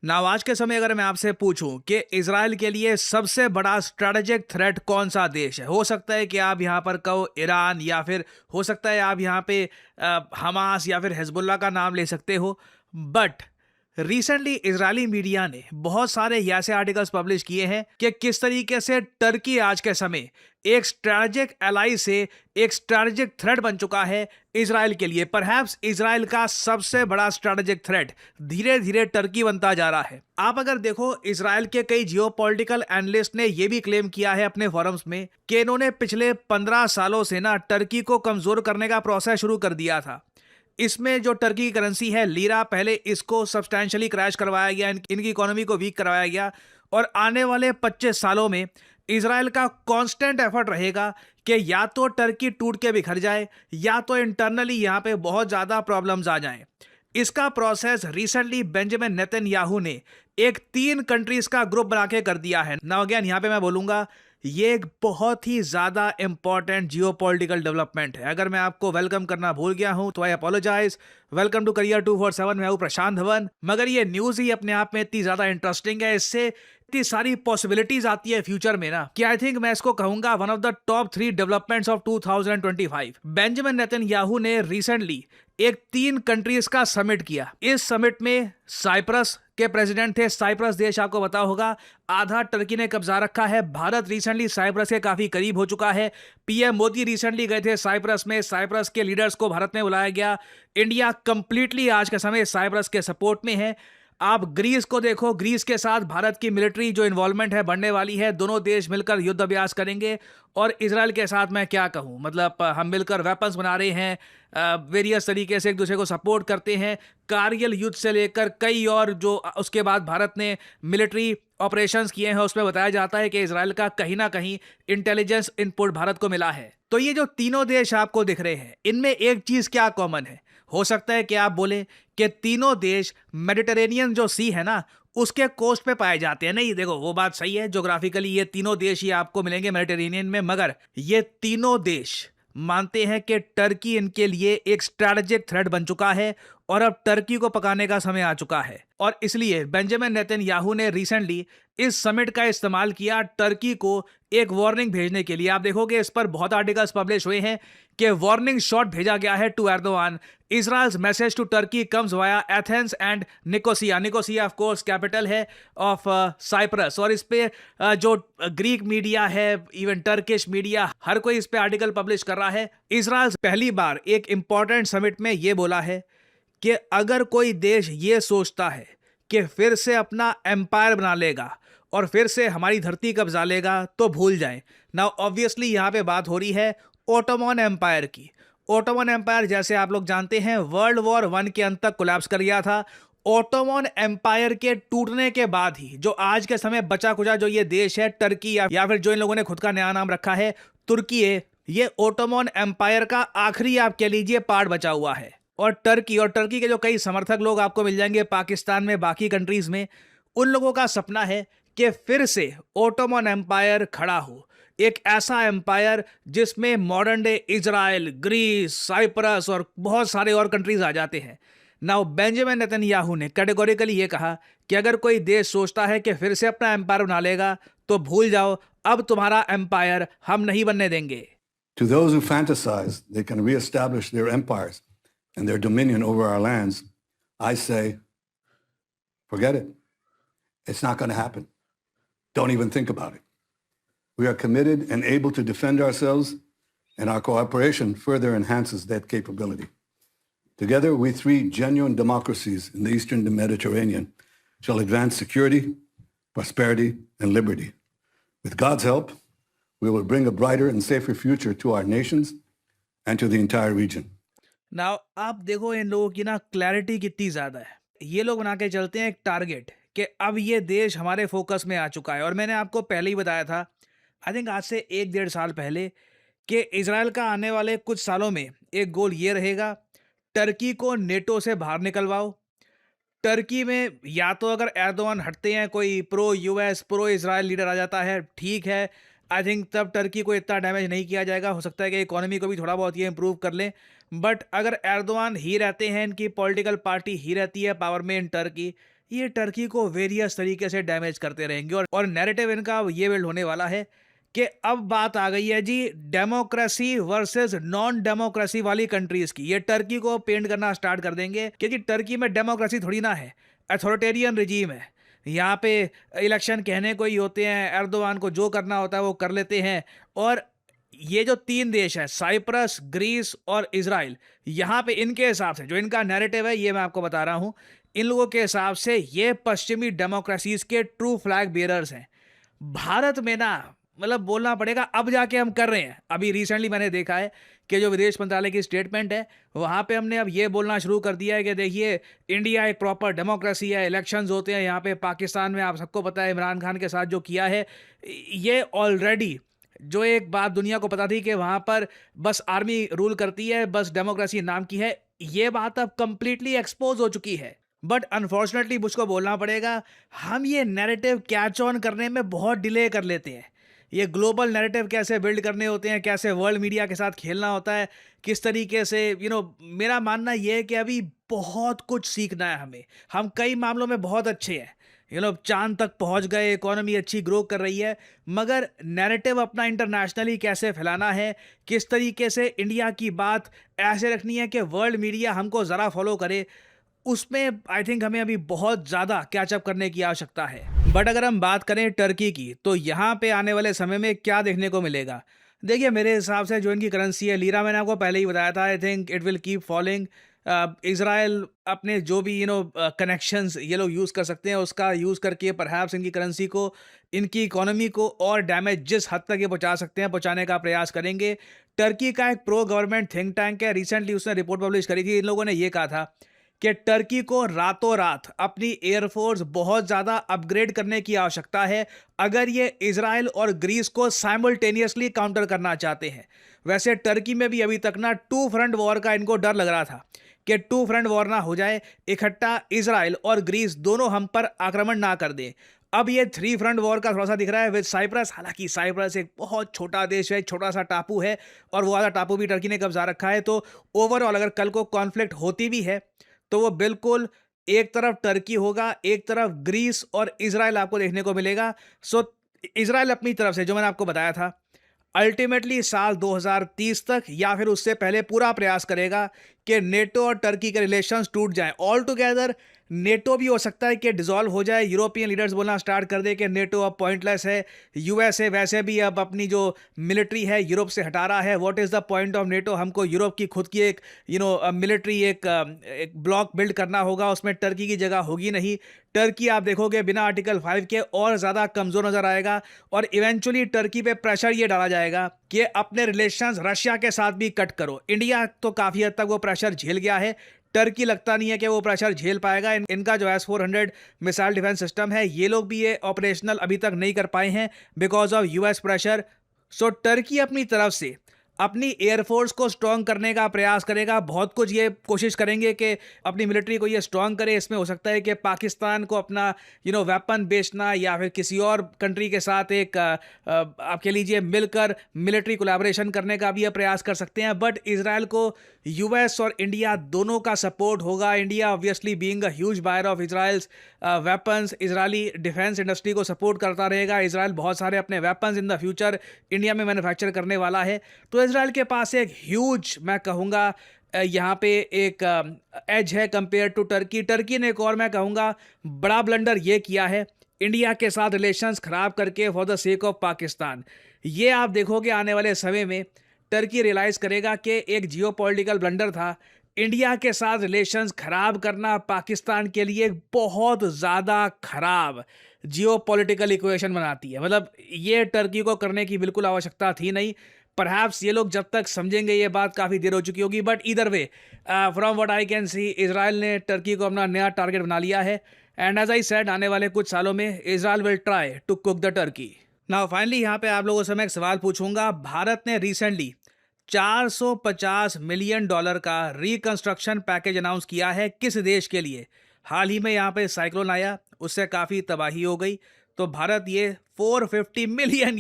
Now आज के समय अगर मैं आपसे पूछूं कि इजराइल के लिए सबसे बड़ा स्ट्रेटेजिक थ्रेट कौन सा देश है, हो सकता है कि आप यहां पर कहो ईरान, या फिर हो सकता है आप यहां पे हमास या फिर हिजबुल्ला का नाम ले सकते हो। बट रिसेंटली इजरायली मीडिया ने बहुत सारे ऐसे आर्टिकल्स पब्लिश किए हैं कि किस तरीके से टर्की आज के समय एक स्ट्रैटेजिक एलाई से एक स्ट्रैटेजिक थ्रेट बन चुका है इजराइल के लिए। परहैप्स इजराइल का सबसे बड़ा स्ट्रैटेजिक थ्रेट धीरे धीरे टर्की बनता जा रहा है। आप अगर देखो, इजराइल के कई जियोपॉलिटिकल एनालिस्ट ने यह भी क्लेम किया है अपने फोरम्स में कि इन्होंने पिछले 15 सालों से ना टर्की को कमजोर करने का प्रोसेस शुरू कर दिया था। इसमें जो टर्की की करेंसी है लीरा, पहले इसको सब्सटैंशियली क्रैश करवाया गया, इनकी इकोनॉमी को वीक करवाया गया। और आने वाले 25 सालों में इजराइल का कांस्टेंट एफर्ट रहेगा कि या तो टर्की टूट के बिखर जाए या तो इंटरनली यहां पे बहुत ज्यादा प्रॉब्लम्स आ जाएं। इसका प्रोसेस रिसेंटली बेंजामिन नेतन्याहू ने एक 3 कंट्रीज का ग्रुप बना के कर दिया है। नाउ अगेन यहां पे मैं बोलूंगा ये एक बहुत ही ज्यादा इंपॉर्टेंट जियोपॉलिटिकल डेवलपमेंट है। अगर मैं आपको वेलकम करना भूल गया हूं तो आई अपोलोजाइज। वेलकम टू करियर 247, मैं हूं प्रशांत धवन। मगर ये न्यूज ही अपने आप में इतनी ज्यादा इंटरेस्टिंग है, इससे इतनी सारी पॉसिबिलिटीज आती है फ्यूचर में ना कि आई थिंक मैं इसको कहूंगा one of the top 3 developments of 2025। Benjamin Netanyahu ने रिसेंटली एक 3 कंट्रीज का समिट किया। इस समिट में साइप्रस के प्रेसिडेंट थे। साइप्रस देश आपको पता होगा आधा टर्की ने कब्जा रखा है। भारत रिसेंटली साइप्रस के काफी करीब हो चुका है। पीएम मोदी रिसेंटली गए थे साइप्रस में, साइप्रस के लीडर्स को भारत में बुलाया गया। इंडिया कंप्लीटली आज के समय साइप्रस के सपोर्ट में है। आप ग्रीस को देखो, ग्रीस के साथ भारत की मिलिट्री जो इन्वॉल्वमेंट है बढ़ने वाली है। दोनों देश मिलकर युद्ध अभ्यास करेंगे। और इजराइल के साथ मैं क्या कहूं, मतलब हम मिलकर वेपन्स बना रहे हैं, वेरियस तरीके से एक दूसरे को सपोर्ट करते हैं। कारगिल युद्ध से लेकर कई और जो उसके बाद भारत ने मिलिट्री ऑपरेशंस किए हैं उसमें बताया जाता है कि इजराइल का कहीं ना कहीं इंटेलिजेंस इनपुट भारत को मिला है। तो ये जो तीनों देश आपको दिख रहे हैं, इनमें एक चीज क्या कॉमन है? हो सकता है कि आप बोले कि तीनों देश मेडिटेरेनियन जो सी है ना उसके कोस्ट पे पाए जाते हैं। नहीं, देखो वो बात सही है, ज्योग्राफिकली ये तीनों देश ही आपको मिलेंगे मेडिटेरेनियन में। मगर ये तीनों देश मानते हैं कि टर्की इनके लिए एक स्ट्रैटेजिक थ्रेट बन चुका है और अब टर्की को पकाने का समय आ चुका है। और इसलिए बेंजामिन नेतन्याहू ने रिसेंटली इस समिट का इस्तेमाल किया टर्की को एक वार्निंग भेजने के लिए। आप देखोगे इस पर बहुत आर्टिकल्स पब्लिश हुए हैं कि वार्निंग शॉट भेजा गया है to Erdogan. Israel's message to Turkey comes via Athens and Nicosia. Nicosia of course capital है ऑफ साइप्रस। और इस पे जो ग्रीक मीडिया है, इवन टर्किश मीडिया, हर कोई इस पे आर्टिकल पब्लिश कर रहा है। इजराइल पहली बार एक इंपॉर्टेंट समिट में ये बोला है कि अगर कोई देश ये सोचता है कि फिर से अपना एम्पायर बना लेगा और फिर से हमारी धरती कब्जा लेगा तो भूल जाएं। नाउ ऑब्वियसली यहां पे बात हो रही है ओटोमन एम्पायर की। ओटोमन एम्पायर जैसे आप लोग जानते हैं वर्ल्ड वॉर 1 के अंत तक कोलैप्स कर गया था। ओटोमन एम्पायर के टूटने के बाद ही जो आज के समय बचा कुचा जो ये देश है टर्की या फिर जो इन लोगों ने खुद का नया नाम रखा है तुर्की है, ये ओटोमन एम्पायर का आखिरी आप कह लीजिए पार्ट बचा हुआ है। और टर्की के जो कई समर्थक लोग आपको मिल जाएंगे पाकिस्तान में, बाकी कंट्रीज में, उन लोगों का सपना है कि फिर से ओटोमन एम्पायर खड़ा हो। एक ऐसा एम्पायर जिसमें modern day Israel, Greece, Cyprus और बहुत सारे और कंट्रीज आ जाते हैं। नाउ बेंजामिन नेतन्याहू ने कैटेगोरिकली ये कहा कि अगर कोई देश सोचता है कि फिर से अपना एम्पायर बना लेगा तो भूल जाओ, अब तुम्हारा एम्पायर हम नहीं बनने देंगे। To those who fantasize they can reestablish their empires and their dominion over our lands, I say, forget it. It's not going to happen. Don't even think about it. We are committed and able to defend ourselves, and our cooperation further enhances that capability. Together, we 3 genuine democracies in the Eastern Mediterranean shall advance security, prosperity, and liberty. With God's help, we will bring a brighter and safer future to our nations and to the entire region. Now आप देखो इन लोगों की ना clarity कितनी ज्यादा है। ये लोग बना के चलते हैं एक टारगेट कि अब ये देश हमारे फोकस में आ चुका है। और मैंने आपको पहले ही बताया था, आई थिंक आज से 1-1.5 साल पहले, कि इजराइल का आने वाले कुछ सालों में एक गोल ये रहेगा, टर्की को नेटो से बाहर निकलवाओ। टर्की में या तो अगर एर्दोआन हटते हैं, कोई pro US pro Israel leader आ जाता है, ठीक है, आई थिंक तब टर्की को इतना डैमेज नहीं किया जाएगा। हो सकता है कि इकोनॉमी को भी थोड़ा बहुत ये इंप्रूव कर लें। बट अगर एर्दोआन ही रहते हैं, इनकी पॉलिटिकल पार्टी ही रहती है पावर में इन टर्की, ये टर्की को वेरियस तरीके से डैमेज करते रहेंगे। और नैरेटिव इनका ये बिल्ड होने वाला है कि अब बात आ गई है जी डेमोक्रेसी वर्सेस नॉन डेमोक्रेसी वाली कंट्रीज की। ये टर्की को पेंट करना स्टार्ट कर देंगे, क्योंकि टर्की में डेमोक्रेसी थोड़ी ना है, अथॉरिटेरियन रिजीम है। यहाँ पे इलेक्शन कहने को ही होते हैं, एर्दोगान को जो करना होता है वो कर लेते हैं। और ये जो 3 देश हैं, साइप्रस, ग्रीस और इजराइल, यहाँ पे इनके हिसाब से जो इनका नैरेटिव है ये मैं आपको बता रहा हूँ, इन लोगों के हिसाब से ये पश्चिमी डेमोक्रेसीज के ट्रू फ्लैग बेयरर्स हैं। भारत में ना मतलब बोलना पड़ेगा, अब जाके हम कर रहे हैं। अभी रिसेंटली मैंने देखा है कि जो विदेश मंत्रालय की स्टेटमेंट है वहाँ पे हमने अब ये बोलना शुरू कर दिया है कि देखिए इंडिया एक प्रॉपर डेमोक्रेसी है, इलेक्शंस होते हैं यहाँ पे। पाकिस्तान में आप सबको पता है इमरान खान के साथ जो किया है, ये ऑलरेडी जो एक बात दुनिया को पता थी कि वहाँ पर बस आर्मी रूल करती है, बस डेमोक्रेसी नाम की है, ये बात अब कंप्लीटली एक्सपोज हो चुकी है। बट अनफॉर्चुनेटली मुझको बोलना पड़ेगा, हम ये नैरेटिव कैच ऑन करने में बहुत डिले कर लेते हैं। ये ग्लोबल नैरेटिव कैसे बिल्ड करने होते हैं, कैसे वर्ल्ड मीडिया के साथ खेलना होता है, किस तरीके से मेरा मानना ये है कि अभी बहुत कुछ सीखना है हमें। हम कई मामलों में बहुत अच्छे हैं, चांद तक पहुंच गए, इकोनॉमी अच्छी ग्रो कर रही है, मगर नैरेटिव अपना इंटरनेशनली कैसे फैलाना है, किस तरीके से इंडिया की बात ऐसे रखनी है कि वर्ल्ड मीडिया हमको ज़रा फॉलो करे, उसमें आई थिंक हमें अभी बहुत ज़्यादा कैचअप करने की आवश्यकता है। बट अगर हम बात करें टर्की की, तो यहाँ पे आने वाले समय में क्या देखने को मिलेगा? देखिए मेरे हिसाब से जो इनकी करेंसी है लीरा, मैंने आपको पहले ही बताया था, I think it will keep falling. Israel अपने जो भी कनेक्शंस ये लोग यूज़ कर सकते हैं, उसका यूज़ करके परहैप्स इनकी करेंसी को, इनकी इकोनॉमी को और डैमेज जिस हद तक ये पहुंचा सकते हैं पहुंचाने का प्रयास करेंगे। टर्की का एक प्रो गवर्नमेंट थिंक टैंक है, रिसेंटली उसने रिपोर्ट पब्लिश करी थी। इन लोगों ने ये कहा था कि टर्की को रातों रात अपनी एयरफोर्स बहुत ज़्यादा अपग्रेड करने की आवश्यकता है अगर ये इजराइल और ग्रीस को साइमल्टेनियसली काउंटर करना चाहते हैं। वैसे टर्की में भी अभी तक ना 2 फ्रंट वॉर का इनको डर लग रहा था कि 2 फ्रंट वॉर ना हो जाए, इकट्ठा इजराइल और ग्रीस दोनों हम पर आक्रमण ना कर दें। अब ये 3 फ्रंट वॉर का थोड़ा सा दिख रहा है विद साइप्रस। हालांकि साइप्रस एक बहुत छोटा देश है, छोटा सा टापू है, और वो वाला टापू भी टर्की ने कब्जा रखा है। तो ओवरऑल अगर कल को कॉन्फ्लिक्ट होती भी है तो वो बिल्कुल एक तरफ टर्की होगा, एक तरफ ग्रीस और इजराइल आपको देखने को मिलेगा। सो इजराइल अपनी तरफ से जो मैंने आपको बताया था, अल्टीमेटली साल 2030 तक या फिर उससे पहले पूरा प्रयास करेगा कि नेटो और टर्की के रिलेशंस टूट जाएं। ऑल टुगेदर नेटो भी हो सकता है कि डिसॉल्व हो जाए। यूरोपियन लीडर्स बोलना स्टार्ट कर दे कि नेटो अब पॉइंटलेस है, यूएसए वैसे भी अब अपनी जो मिलिट्री है यूरोप से हटा रहा है। What is the point of NATO? हमको यूरोप की खुद की एक मिलिट्री एक ब्लॉक बिल्ड करना होगा, उसमें टर्की की जगह होगी नहीं। टर्की आप देखोगे बिना आर्टिकल 5 के और ज़्यादा कमज़ोर नज़र आएगा, और इवेंचुअली टर्की पे प्रेशर ये डाला जाएगा कि अपने रिलेशंस रशिया के साथ भी कट करो। इंडिया तो काफ़ी हद तक वो प्रेशर झेल गया है, टर्की लगता नहीं है कि वो प्रेशर झेल पाएगा। इनका जो S-400 मिसाइल डिफेंस सिस्टम है, ये लोग भी ये ऑपरेशनल अभी तक नहीं कर पाए हैं because of US pressure. So Turkey अपनी तरफ से अपनी एयरफोर्स को स्ट्रॉन्ग करने का प्रयास करेगा। बहुत कुछ ये कोशिश करेंगे कि अपनी मिलिट्री को ये स्ट्रॉन्ग करे। इसमें हो सकता है कि पाकिस्तान को अपना वेपन बेचना या फिर किसी और कंट्री के साथ एक आप कह लीजिए मिलकर मिलिट्री कोलैबोरेशन करने का भी ये प्रयास कर सकते हैं। बट इजराइल को यूएस और इंडिया दोनों का सपोर्ट होगा। India obviously being a huge buyer of Israel's weapons, Israeli defence industry को सपोर्ट करता रहेगा। इजराइल बहुत सारे अपने weapons in the future India में मैन्युफैक्चर करने वाला है। तो इजराइल के पास एक ह्यूज, मैं कहूँगा यहाँ पे एक एज है कंपेयर टू टर्की। टर्की ने एक और मैं कहूँगा बड़ा ब्लंडर ये किया है, इंडिया के साथ रिलेशंस खराब करके for the sake of Pakistan. ये आप देखोगे आने वाले समय में टर्की रियलाइज़ करेगा कि एक जियोपॉलिटिकल ब्लंडर था। इंडिया के साथ रिलेशंस खराब करना पाकिस्तान के लिए बहुत ज़्यादा खराब जियोपॉलिटिकल इक्वेशन बनाती है। मतलब ये टर्की को करने की बिल्कुल आवश्यकता थी नहीं। परहैप्स ये लोग जब तक समझेंगे ये बात काफ़ी देर हो चुकी होगी। But either way from what I can see, Israel ने टर्की को अपना नया टारगेट बना लिया है। एंड एज आई सेड, आने वाले कुछ सालों में Israel will try to cook the Turkey. Now finally यहाँ पे आप लोगों से मैं एक सवाल पूछूंगा। भारत ने रिसेंटली $450 मिलियन का रिकंस्ट्रक्शन पैकेज अनाउंस किया है। किस देश के लिए? हाल ही में यहाँ पे साइक्लोन आया, उससे काफ़ी तबाही हो गई, तो भारत ये $450 मिलियन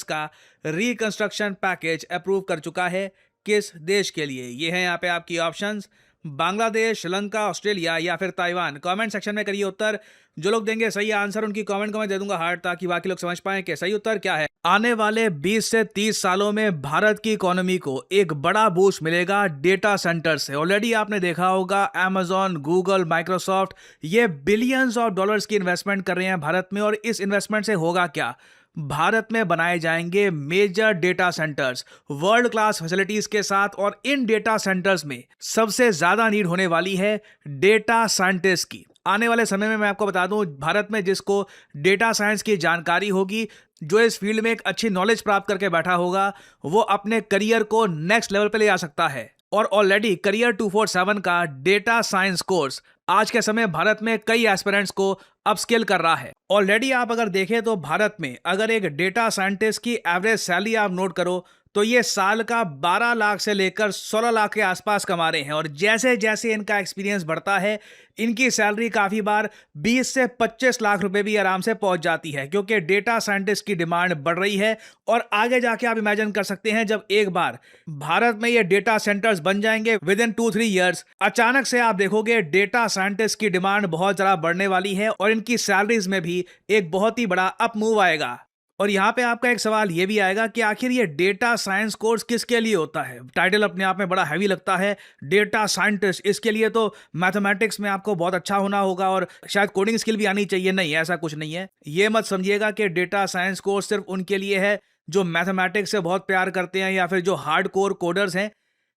का रिकंस्ट्रक्शन पैकेज अप्रूव कर चुका है। किस देश के लिए? ये है यहाँ पे आपकी ऑप्शंस: बांग्लादेश, श्रीलंका, ऑस्ट्रेलिया या फिर ताइवान? कमेंट सेक्शन में करिए उत्तर। जो लोग देंगे सही आंसर उनकी कमेंट को मैं दे दूंगा हार्ट, ताकि बाकी लोग समझ पाएं कि सही उत्तर क्या है। आने वाले 20 से 30 सालों में भारत की इकोनॉमी को एक बड़ा बूस्ट मिलेगा डेटा सेंटर से। ऑलरेडी आपने देखा होगा अमेजॉन, गूगल, माइक्रोसॉफ्ट ये बिलियंस ऑफ डॉलर्स की इन्वेस्टमेंट कर रहे हैं भारत में। और इस इन्वेस्टमेंट से होगा क्या? भारत में बनाए जाएंगे major data centres world class facilities के साथ, और इन डेटा सेंटर्स में सबसे ज्यादा नीड होने वाली है डेटा साइंटिस्ट की। आने वाले समय में मैं आपको बता दूं, भारत में जिसको डेटा साइंस की जानकारी होगी, जो इस फील्ड में एक अच्छी नॉलेज प्राप्त करके बैठा होगा, वो अपने करियर को नेक्स्ट लेवल पे ले जा सकता है। और ऑलरेडी करियर 247 का डेटा साइंस कोर्स आज के समय भारत में कई एस्पिरेंट्स को अपस्किल कर रहा है। ऑलरेडी आप अगर देखें तो भारत में अगर एक डेटा साइंटिस्ट की एवरेज सैलरी आप नोट करो तो ये साल का 12 लाख से लेकर 16 लाख के आसपास कमा रहे हैं। और जैसे जैसे इनका एक्सपीरियंस बढ़ता है, इनकी सैलरी काफ़ी बार 20 से 25 लाख रुपए भी आराम से पहुंच जाती है, क्योंकि डेटा साइंटिस्ट की डिमांड बढ़ रही है। और आगे जाके आप इमेजिन कर सकते हैं, जब एक बार भारत में ये डेटा सेंटर्स बन जाएंगे विद इन 2-3 ईयर्स, अचानक से आप देखोगे डेटा साइंटिस्ट की डिमांड बहुत ज़्यादा बढ़ने वाली है और इनकी सैलरीज में भी एक बहुत ही बड़ा अप मूव आएगा। और यहाँ पे आपका एक सवाल ये भी आएगा कि आखिर ये डेटा साइंस कोर्स किसके लिए होता है? टाइटल अपने आप में बड़ा हैवी लगता है, डेटा साइंटिस्ट। इसके लिए तो मैथमेटिक्स में आपको बहुत अच्छा होना होगा और शायद कोडिंग स्किल भी आनी चाहिए। नहीं, ऐसा कुछ नहीं है। ये मत समझिएगा कि डेटा साइंस कोर्स सिर्फ उनके लिए है जो मैथमेटिक्स से बहुत प्यार करते हैं या फिर जो हार्ड कोर कोडर्स हैं।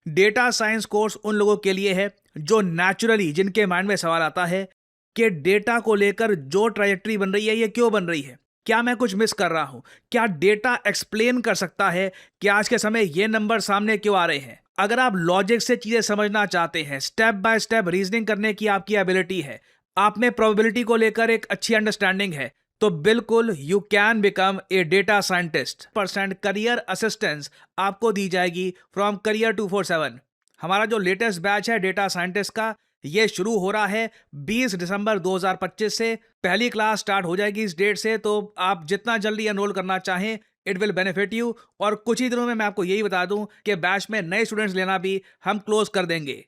डेटा साइंस कोर्स उन लोगों के लिए है जो नेचुरली, जिनके माइंड में सवाल आता है कि डेटा को लेकर जो ट्राजेक्टरी बन रही है ये क्यों बन रही है, क्या मैं कुछ मिस कर रहा हूं, क्या डेटा एक्सप्लेन कर सकता है कि आज के समय ये नंबर सामने क्यों आ रहे हैं। अगर आप लॉजिक से चीजें समझना चाहते हैं, स्टेप बाय स्टेप रीजनिंग करने की आपकी एबिलिटी है, आप में प्रोबेबिलिटी को लेकर एक अच्छी अंडरस्टैंडिंग है, तो बिल्कुल you can become a data scientist. % Career assistance आपको दी जाएगी फ्रॉम करियर 247। हमारा जो लेटेस्ट बैच है डेटा साइंटिस्ट का, ये शुरू हो रहा है 20 दिसंबर 2025 से। पहली क्लास स्टार्ट हो जाएगी इस डेट से, तो आप जितना जल्दी एनरोल करना चाहें, इट विल बेनिफिट यू। और कुछ ही दिनों में मैं आपको यही बता दूं कि बैच में नए स्टूडेंट्स लेना भी हम क्लोज कर देंगे।